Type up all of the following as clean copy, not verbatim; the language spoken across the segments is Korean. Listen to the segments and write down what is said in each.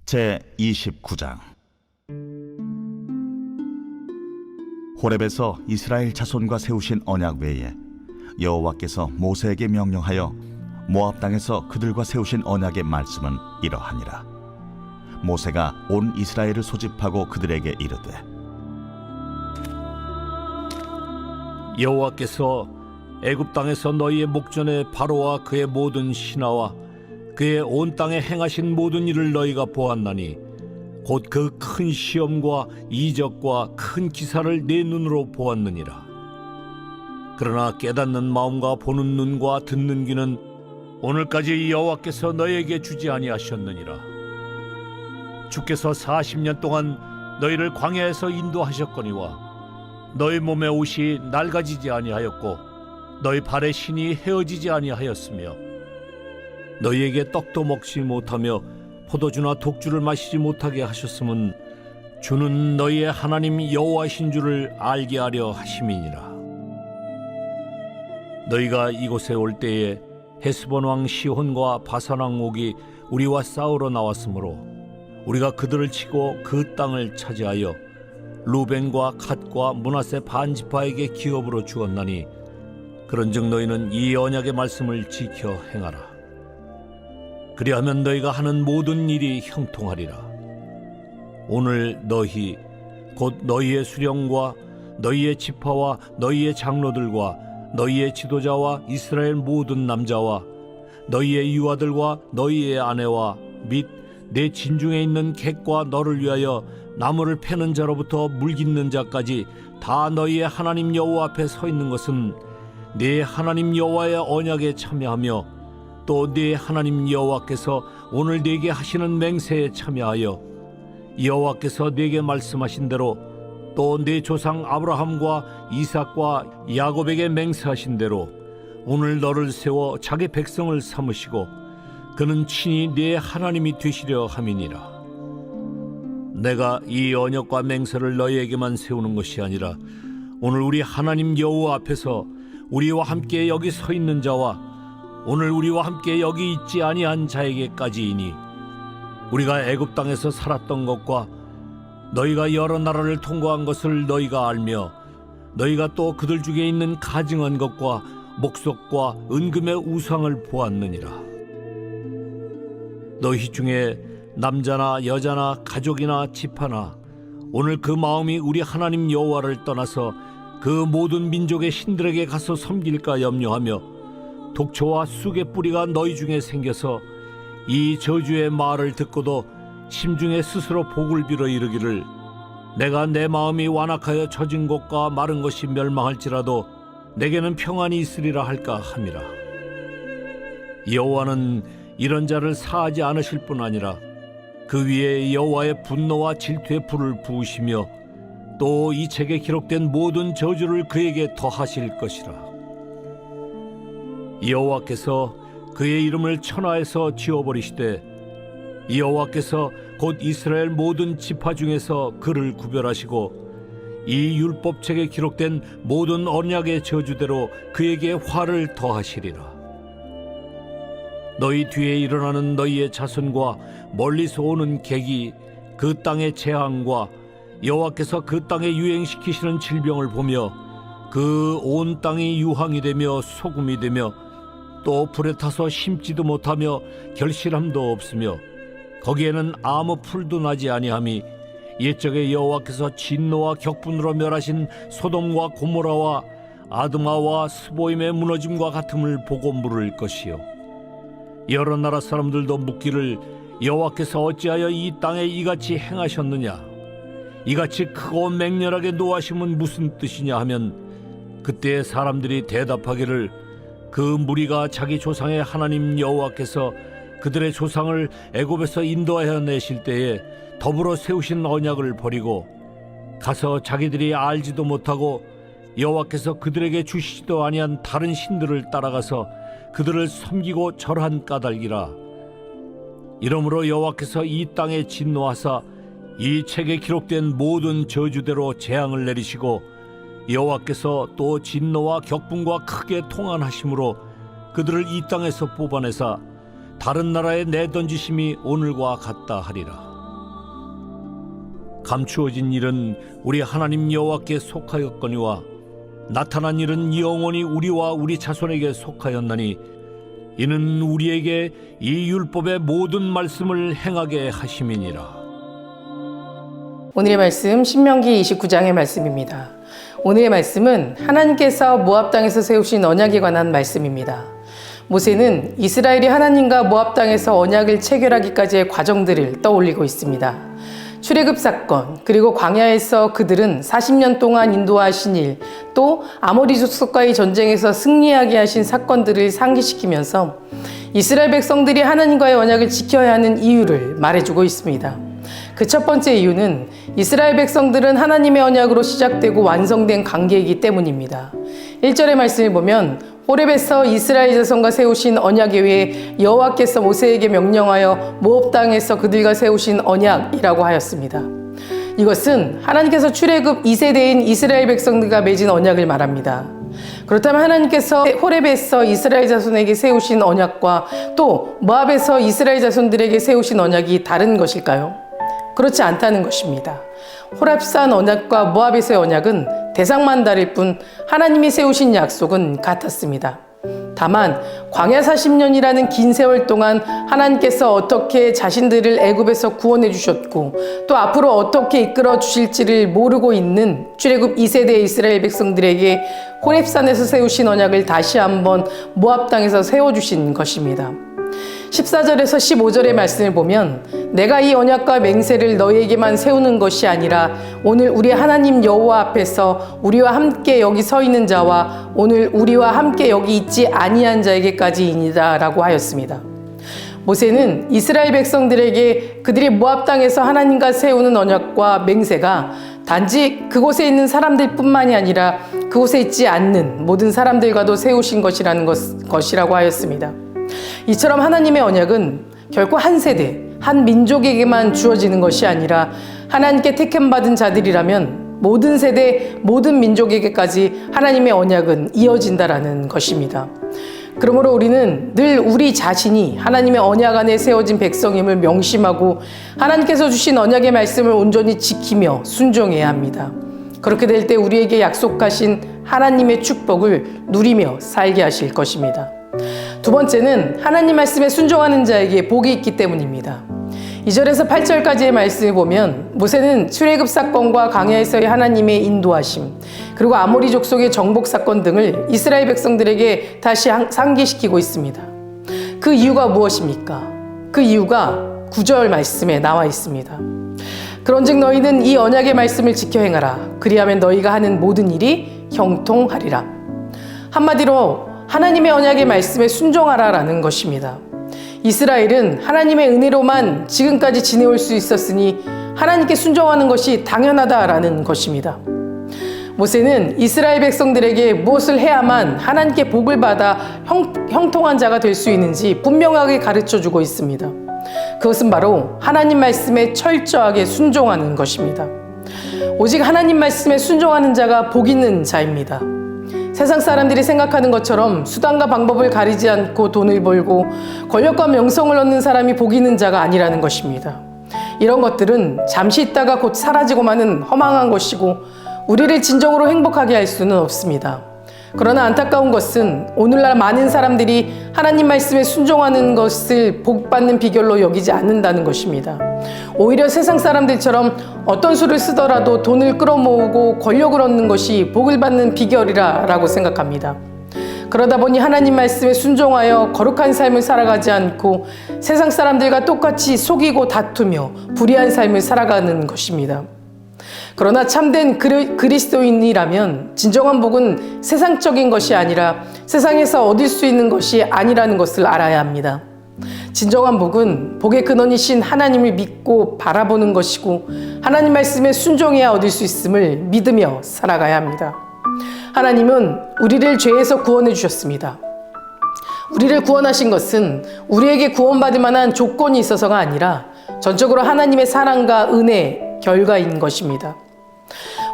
제29장. 호렙에서 이스라엘 자손과 세우신 언약 외에 여호와께서 모세에게 명령하여 모압 땅에서 그들과 세우신 언약의 말씀은 이러하니라. 모세가 온 이스라엘을 소집하고 그들에게 이르되, 여호와께서 애굽 땅에서 너희의 목전에 바로와 그의 모든 신하와 그의 온 땅에 행하신 모든 일을 너희가 보았나니 곧 그 큰 시험과 이적과 큰 기사를 내 눈으로 보았느니라. 그러나 깨닫는 마음과 보는 눈과 듣는 귀는 오늘까지 여호와께서 너희에게 주지 아니하셨느니라. 주께서 40년 동안 너희를 광야에서 인도하셨거니와 너희 몸의 옷이 낡아지지 아니하였고 너희 발의 신이 헤어지지 아니하였으며 너희에게 떡도 먹지 못하며 포도주나 독주를 마시지 못하게 하셨음은 주는 너희의 하나님 여호와신 줄을 알게 하려 하심이니라. 너희가 이곳에 올 때에 헤스본 왕 시혼과 바산 왕 옥이 우리와 싸우러 나왔으므로 우리가 그들을 치고 그 땅을 차지하여 루벤과 갓과 므낫세 반 지파에게 기업으로 주었나니 그런즉 너희는 이 언약의 말씀을 지켜 행하라. 그리하면 너희가 하는 모든 일이 형통하리라. 오늘 너희 곧 너희의 수령과 너희의 지파와 너희의 장로들과 너희의 지도자와 이스라엘 모든 남자와 너희의 유아들과 너희의 아내와 및 내 진중에 있는 객과 너를 위하여 나무를 패는 자로부터 물 깃는 자까지 다 너희의 하나님 여호와 앞에 서 있는 것은 네 하나님 여호와의 언약에 참여하며 또 네 하나님 여호와께서 오늘 네게 하시는 맹세에 참여하여 여호와께서 네게 말씀하신 대로 또 네 조상 아브라함과 이삭과 야곱에게 맹세하신 대로 오늘 너를 세워 자기 백성을 삼으시고 그는 친히 네 하나님이 되시려 함이니라. 내가 이 언약과 맹세를 너희에게만 세우는 것이 아니라 오늘 우리 하나님 여호와 앞에서 우리와 함께 여기 서 있는 자와 오늘 우리와 함께 여기 있지 아니한 자에게까지이니 우리가 애굽 땅에서 살았던 것과 너희가 여러 나라를 통과한 것을 너희가 알며 너희가 또 그들 중에 있는 가증한 것과 목석과 은금의 우상을 보았느니라. 너희 중에 남자나 여자나 가족이나 집하나 오늘 그 마음이 우리 하나님 여호와를 떠나서 그 모든 민족의 신들에게 가서 섬길까 염려하며 독초와 쑥의 뿌리가 너희 중에 생겨서 이 저주의 말을 듣고도 심중에 스스로 복을 빌어 이르기를 내가 내 마음이 완악하여 젖은 곳과 마른 것이 멸망할지라도 내게는 평안이 있으리라 할까 함이라. 여호와는 이런 자를 사하지 않으실 뿐 아니라 그 위에 여호와의 분노와 질투의 불을 부으시며 또 이 책에 기록된 모든 저주를 그에게 더하실 것이라. 여호와께서 그의 이름을 천하에서 지워버리시되 여호와께서 곧 이스라엘 모든 지파 중에서 그를 구별하시고 이 율법책에 기록된 모든 언약의 저주대로 그에게 화를 더하시리라. 너희 뒤에 일어나는 너희의 자손과 멀리서 오는 객이 그 땅의 재앙과 여호와께서 그 땅에 유행시키시는 질병을 보며 그 온 땅이 유황이 되며 소금이 되며 또 불에 타서 심지도 못하며 결실함도 없으며 거기에는 아무 풀도 나지 아니함이 옛적에 여호와께서 진노와 격분으로 멸하신 소돔과 고모라와 아드마와 스보임의 무너짐과 같음을 보고 물을 것이요 여러 나라 사람들도 묻기를 여호와께서 어찌하여 이 땅에 이같이 행하셨느냐 이같이 크고 맹렬하게 노하심은 무슨 뜻이냐 하면 그때 사람들이 대답하기를 그 무리가 자기 조상의 하나님 여호와께서 그들의 조상을 애굽에서 인도하여 내실 때에 더불어 세우신 언약을 버리고 가서 자기들이 알지도 못하고 여호와께서 그들에게 주시지도 아니한 다른 신들을 따라가서 그들을 섬기고 절한 까닭이라. 이러므로 여호와께서 이 땅에 진노하사 이 책에 기록된 모든 저주대로 재앙을 내리시고 여호와께서 또 진노와 격분과 크게 통한하심으로 그들을 이 땅에서 뽑아내사 다른 나라에 내던지심이 오늘과 같다 하리라. 감추어진 일은 우리 하나님 여호와께 속하였거니와 나타난 일은 영원히 우리와 우리 자손에게 속하였나니 이는 우리에게 이 율법의 모든 말씀을 행하게 하심이니라. 오늘의 말씀 신명기 29장의 말씀입니다. 오늘의 말씀은 하나님께서 모압 땅에서 세우신 언약에 관한 말씀입니다. 모세는 이스라엘이 하나님과 모압 땅에서 언약을 체결하기까지의 과정들을 떠올리고 있습니다. 출애굽 사건, 그리고 광야에서 그들은 40년 동안 인도하신 일, 또 아모리 족속과의 전쟁에서 승리하게 하신 사건들을 상기시키면서 이스라엘 백성들이 하나님과의 언약을 지켜야 하는 이유를 말해주고 있습니다. 그 첫 번째 이유는 이스라엘 백성들은 하나님의 언약으로 시작되고 완성된 관계이기 때문입니다. 1절의 말씀을 보면 호렙에서 이스라엘 자손과 세우신 언약에 의해 여호와께서 모세에게 명령하여 모압 땅에서 그들과 세우신 언약이라고 하였습니다. 이것은 하나님께서 출애굽 2세대인 이스라엘 백성들과 맺은 언약을 말합니다. 그렇다면 하나님께서 호렙에서 이스라엘 자손에게 세우신 언약과 또 모압에서 이스라엘 자손들에게 세우신 언약이 다른 것일까요? 그렇지 않다는 것입니다. 호렙산 언약과 모압에서의 언약은 대상만 다를 뿐 하나님이 세우신 약속은 같았습니다. 다만 광야 40년이라는 긴 세월 동안 하나님께서 어떻게 자신들을 애굽에서 구원해 주셨고 또 앞으로 어떻게 이끌어 주실지를 모르고 있는 출애굽 2세대 이스라엘 백성들에게 호렙산에서 세우신 언약을 다시 한번 모압 땅에서 세워주신 것입니다. 14절에서 15절의 말씀을 보면 내가 이 언약과 맹세를 너희에게만 세우는 것이 아니라 오늘 우리 하나님 여호와 앞에서 우리와 함께 여기 서 있는 자와 오늘 우리와 함께 여기 있지 아니한 자에게까지이니라 라고 하였습니다. 모세는 이스라엘 백성들에게 그들이 모압 땅에서 하나님과 세우는 언약과 맹세가 단지 그곳에 있는 사람들 뿐만이 아니라 그곳에 있지 않는 모든 사람들과도 세우신 것이라는 것이라고 하였습니다. 이처럼 하나님의 언약은 결코 한 세대, 한 민족에게만 주어지는 것이 아니라 하나님께 택함받은 자들이라면 모든 세대, 모든 민족에게까지 하나님의 언약은 이어진다라는 것입니다. 그러므로 우리는 늘 우리 자신이 하나님의 언약 안에 세워진 백성임을 명심하고 하나님께서 주신 언약의 말씀을 온전히 지키며 순종해야 합니다. 그렇게 될 때 우리에게 약속하신 하나님의 축복을 누리며 살게 하실 것입니다. 두 번째는 하나님 말씀에 순종하는 자에게 복이 있기 때문입니다. 2절에서 8절까지의 말씀을 보면 모세는 출애굽 사건과 광야에서의 하나님의 인도하심 그리고 아모리 족속의 정복 사건 등을 이스라엘 백성들에게 다시 상기시키고 있습니다. 그 이유가 무엇입니까? 그 이유가 9절 말씀에 나와 있습니다. 그런즉 너희는 이 언약의 말씀을 지켜 행하라. 그리하면 너희가 하는 모든 일이 형통하리라. 한마디로 하나님의 언약의 말씀에 순종하라라는 것입니다. 이스라엘은 하나님의 은혜로만 지금까지 지내올 수 있었으니 하나님께 순종하는 것이 당연하다라는 것입니다. 모세는 이스라엘 백성들에게 무엇을 해야만 하나님께 복을 받아 형통한 자가 될 수 있는지 분명하게 가르쳐주고 있습니다. 그것은 바로 하나님 말씀에 철저하게 순종하는 것입니다. 오직 하나님 말씀에 순종하는 자가 복 있는 자입니다. 세상 사람들이 생각하는 것처럼 수단과 방법을 가리지 않고 돈을 벌고 권력과 명성을 얻는 사람이 복 있는 자가 아니라는 것입니다. 이런 것들은 잠시 있다가 곧 사라지고 마는 허망한 것이고 우리를 진정으로 행복하게 할 수는 없습니다. 그러나 안타까운 것은 오늘날 많은 사람들이 하나님 말씀에 순종하는 것을 복받는 비결로 여기지 않는다는 것입니다. 오히려 세상 사람들처럼 어떤 수를 쓰더라도 돈을 끌어모으고 권력을 얻는 것이 복을 받는 비결이라고 생각합니다. 그러다 보니 하나님 말씀에 순종하여 거룩한 삶을 살아가지 않고 세상 사람들과 똑같이 속이고 다투며 불의한 삶을 살아가는 것입니다. 그러나 참된 그리스도인이라면 진정한 복은 세상적인 것이 아니라 세상에서 얻을 수 있는 것이 아니라는 것을 알아야 합니다. 진정한 복은 복의 근원이신 하나님을 믿고 바라보는 것이고 하나님 말씀에 순종해야 얻을 수 있음을 믿으며 살아가야 합니다. 하나님은 우리를 죄에서 구원해 주셨습니다. 우리를 구원하신 것은 우리에게 구원받을 만한 조건이 있어서가 아니라 전적으로 하나님의 사랑과 은혜 결과인 것입니다.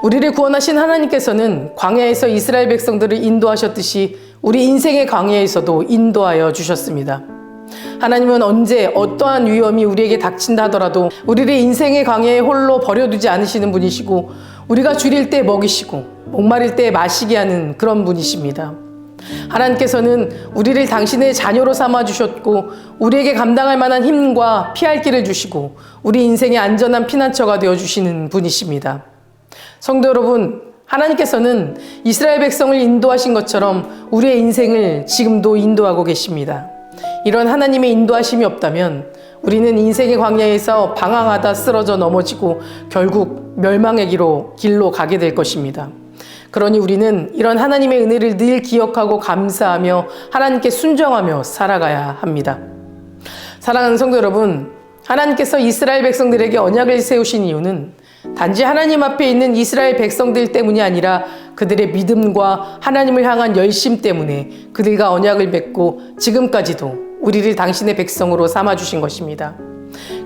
우리를 구원하신 하나님께서는 광야에서 이스라엘 백성들을 인도하셨듯이 우리 인생의 광야에서도 인도하여 주셨습니다. 하나님은 언제 어떠한 위험이 우리에게 닥친다 하더라도 우리를 인생의 광야에 홀로 버려두지 않으시는 분이시고, 우리가 줄일 때 먹이시고 목마를 때 마시게 하는 그런 분이십니다. 하나님께서는 우리를 당신의 자녀로 삼아주셨고, 우리에게 감당할 만한 힘과 피할 길을 주시고, 우리 인생의 안전한 피난처가 되어주시는 분이십니다. 성도 여러분, 하나님께서는 이스라엘 백성을 인도하신 것처럼 우리의 인생을 지금도 인도하고 계십니다. 이런 하나님의 인도하심이 없다면 우리는 인생의 광야에서 방황하다 쓰러져 넘어지고 결국 멸망의 길로 가게 될 것입니다. 그러니 우리는 이런 하나님의 은혜를 늘 기억하고 감사하며 하나님께 순종하며 살아가야 합니다. 사랑하는 성도 여러분, 하나님께서 이스라엘 백성들에게 언약을 세우신 이유는 단지 하나님 앞에 있는 이스라엘 백성들 때문이 아니라 그들의 믿음과 하나님을 향한 열심 때문에 그들과 언약을 맺고 지금까지도 우리를 당신의 백성으로 삼아주신 것입니다.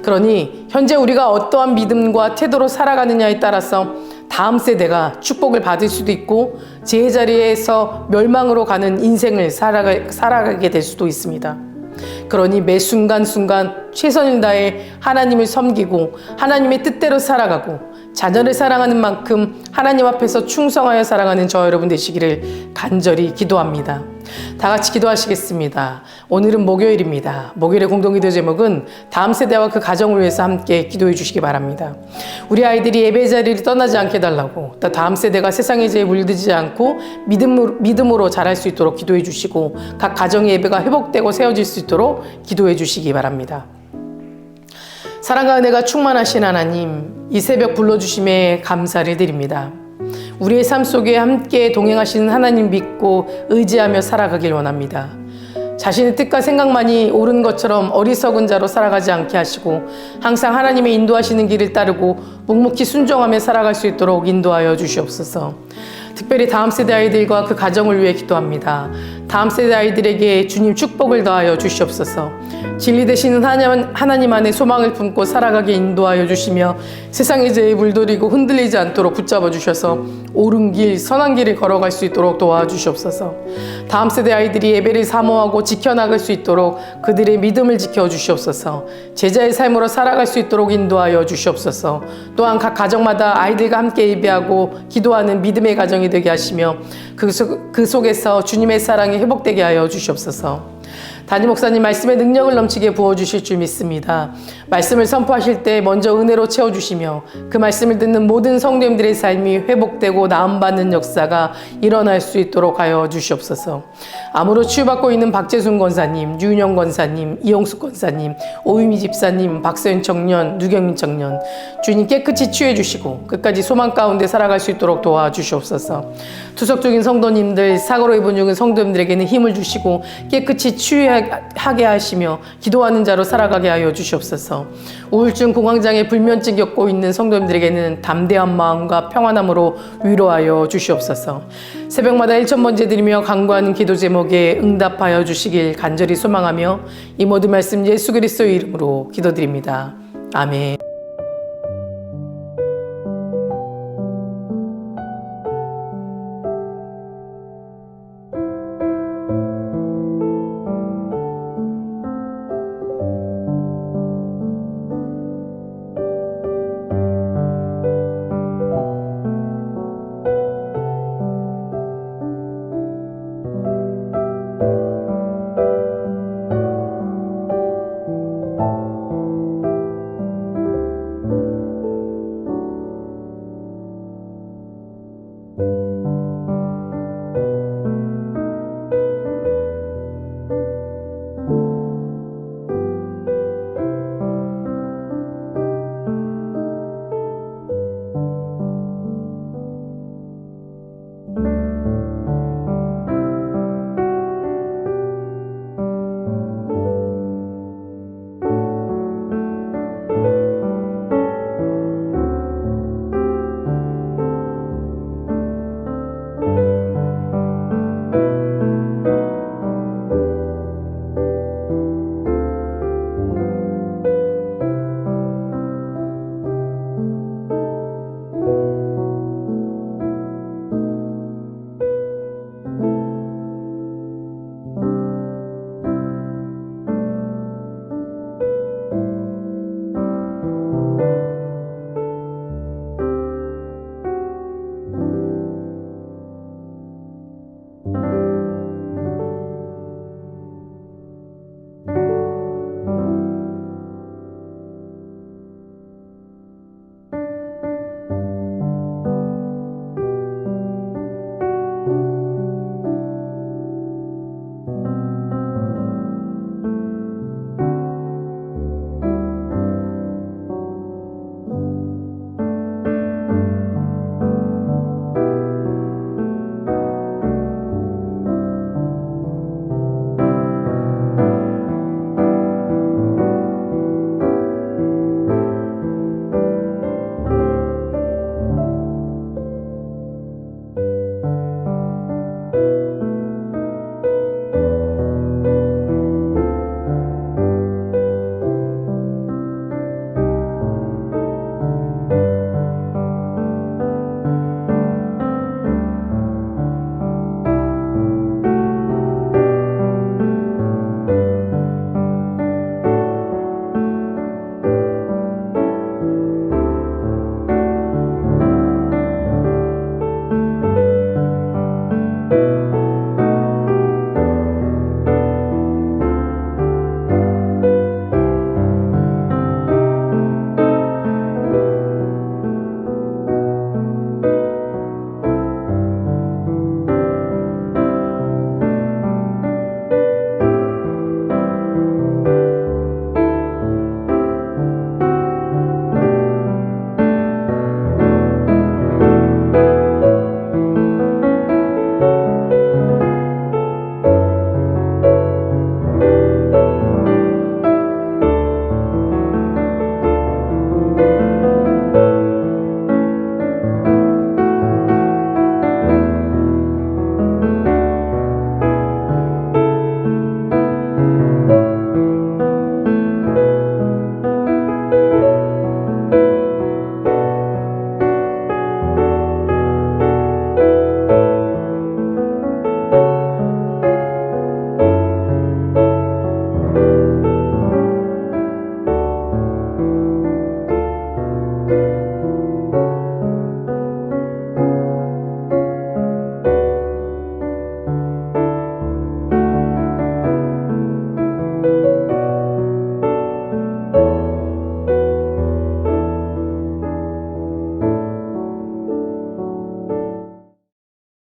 그러니 현재 우리가 어떠한 믿음과 태도로 살아가느냐에 따라서 다음 세대가 축복을 받을 수도 있고 제자리에서 멸망으로 가는 인생을 살아가게 될 수도 있습니다. 그러니 매 순간순간 최선을 다해 하나님을 섬기고 하나님의 뜻대로 살아가고 자녀를 사랑하는 만큼 하나님 앞에서 충성하여 살아가는 저 여러분 되시기를 간절히 기도합니다. 다 같이 기도하시겠습니다. 오늘은 목요일입니다. 목요일의 공동기도 제목은 다음 세대와 그 가정을 위해서 함께 기도해 주시기 바랍니다. 우리 아이들이 예배 자리를 떠나지 않게 해달라고, 또 다음 세대가 세상의 죄에 물들지 않고 믿음으로 자랄 수 있도록 기도해 주시고, 각 가정의 예배가 회복되고 세워질 수 있도록 기도해 주시기 바랍니다. 사랑과 은혜가 충만하신 하나님, 이 새벽 불러주심에 감사를 드립니다. 우리의 삶 속에 함께 동행하시는 하나님 믿고 의지하며 살아가길 원합니다. 자신의 뜻과 생각만이 옳은 것처럼 어리석은 자로 살아가지 않게 하시고, 항상 하나님의 인도하시는 길을 따르고 묵묵히 순종하며 살아갈 수 있도록 인도하여 주시옵소서. 특별히 다음 세대 아이들과 그 가정을 위해 기도합니다. 다음 세대 아이들에게 주님 축복을 더하여 주시옵소서. 진리 되시는 하나님 안에 소망을 품고 살아가게 인도하여 주시며, 세상의 죄에 물들이고 흔들리지 않도록 붙잡아 주셔서 옳은 길, 선한 길을 걸어갈 수 있도록 도와주시옵소서. 다음 세대 아이들이 예배를 사모하고 지켜나갈 수 있도록 그들의 믿음을 지켜주시옵소서. 제자의 삶으로 살아갈 수 있도록 인도하여 주시옵소서. 또한 각 가정마다 아이들과 함께 예배하고 기도하는 믿음의 가정이 되게 하시며, 그 속에서 주님의 사랑이 회복되게 하여 주시옵소서. 담임 목사님 말씀의 능력을 넘치게 부어주실 줄 믿습니다. 말씀을 선포하실 때 먼저 은혜로 채워주시며, 그 말씀을 듣는 모든 성도님들의 삶이 회복되고 나음받는 역사가 일어날 수 있도록 하여 주시옵소서. 암으로 치유받고 있는 박재순 권사님, 유윤영 권사님, 이용숙 권사님, 오유미 집사님, 박서연 청년, 누경민 청년, 주님 깨끗이 치유해 주시고 끝까지 소망 가운데 살아갈 수 있도록 도와주시옵소서. 투석 중인 성도님들, 사고로 입은 중인 성도님들에게는 힘을 주시고 깨끗이 치유하게 하시며 기도하는 자로 살아가게 하여 주시옵소서. 우울증, 공황장애, 불면증 겪고 있는 성도님들에게는 담대한 마음과 평안함으로 위로하여 주시옵소서. 새벽마다 1000번째 드리며 간구하는 기도 제목에 응답하여 주시길 간절히 소망하며 이 모든 말씀 예수 그리스도의 이름으로 기도드립니다. 아멘.